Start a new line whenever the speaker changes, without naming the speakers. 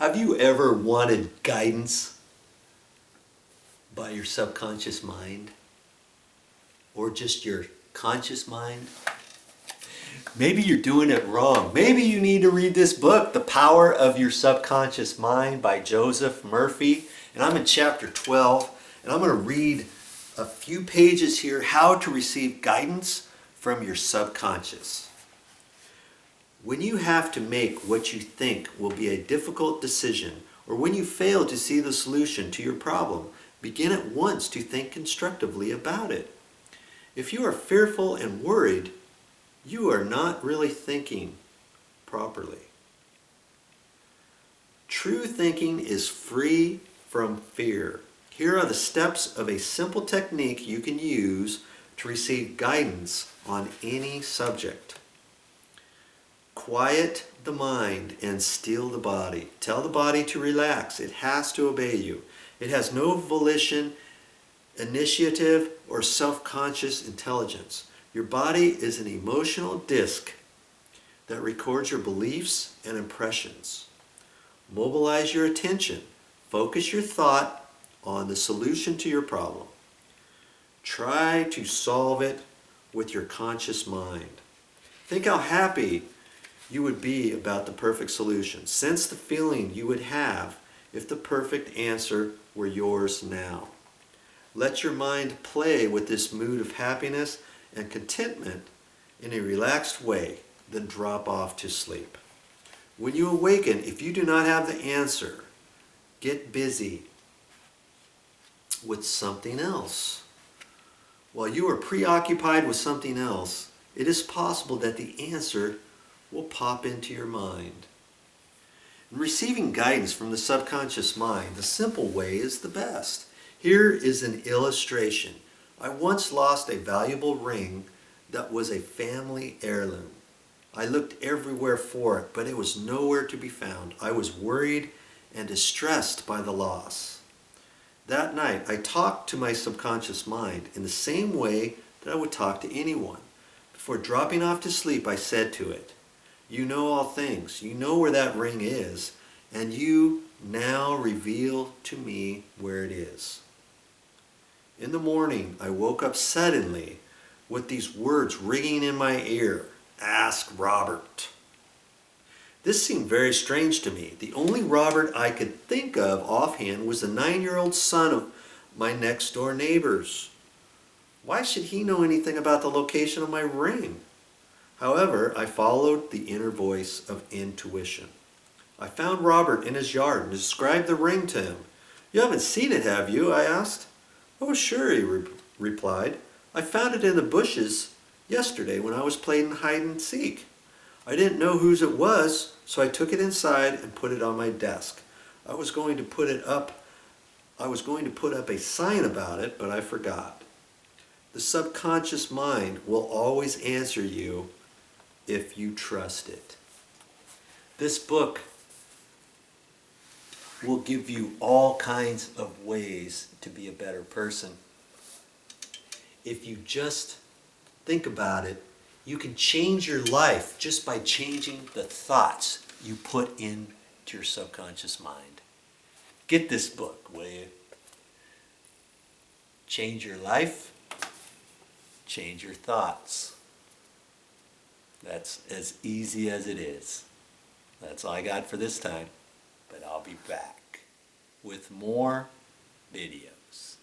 Have you ever wanted guidance by your subconscious mind? Or just your conscious mind? Maybe you're doing it wrong. Maybe you need to read this book, The Power of Your Subconscious Mind by Joseph Murphy. And I'm in chapter 12, and I'm going to read a few pages here, how to receive guidance from your subconscious. When you have to make what you think will be a difficult decision, or when you fail to see the solution to your problem, begin at once to think constructively about it. If you are fearful and worried, you are not really thinking properly. True thinking is free from fear. Here are the steps of a simple technique you can use to receive guidance on any subject. Quiet the mind and still the body. Tell the body to relax. It has to obey you. It has no volition, initiative, or self-conscious intelligence. Your body is an emotional disc that records your beliefs and impressions. Mobilize your attention. Focus your thought on the solution to your problem. Try to solve it with your conscious mind. Think how happy you would be about the perfect solution. Sense the feeling you would have if the perfect answer were yours now. Let your mind play with this mood of happiness and contentment in a relaxed way, then drop off to sleep. When you awaken, if you do not have the answer, get busy with something else. While you are preoccupied with something else, it is possible that the answer will pop into your mind. In receiving guidance from the subconscious mind, the simple way is the best. Here is an illustration. I once lost a valuable ring that was a family heirloom. I looked everywhere for it, but it was nowhere to be found. I was worried and distressed by the loss. That night, I talked to my subconscious mind in the same way that I would talk to anyone. Before dropping off to sleep, I said to it, "You know all things. You know where that ring is, and you now reveal to me where it is." In the morning, I woke up suddenly with these words ringing in my ear, "Ask Robert." This seemed very strange to me. The only Robert I could think of offhand was the 9-year-old son of my next door neighbors. Why should he know anything about the location of my ring? However, I followed the inner voice of intuition. I found Robert in his yard and described the ring to him. "You haven't seen it, have you?" I asked. "Oh, sure," he replied. "I found it in the bushes yesterday when I was playing hide and seek. I didn't know whose it was, so I took it inside and put it on my desk. I was going to put up a sign about it, but I forgot." The subconscious mind will always answer you if you trust it. This book will give you all kinds of ways to be a better person. If you just think about it, you can change your life just by changing the thoughts you put into your subconscious mind. Get this book, will you? Change your life, change your thoughts. That's as easy as it is. That's all I got for this time, but I'll be back with more videos.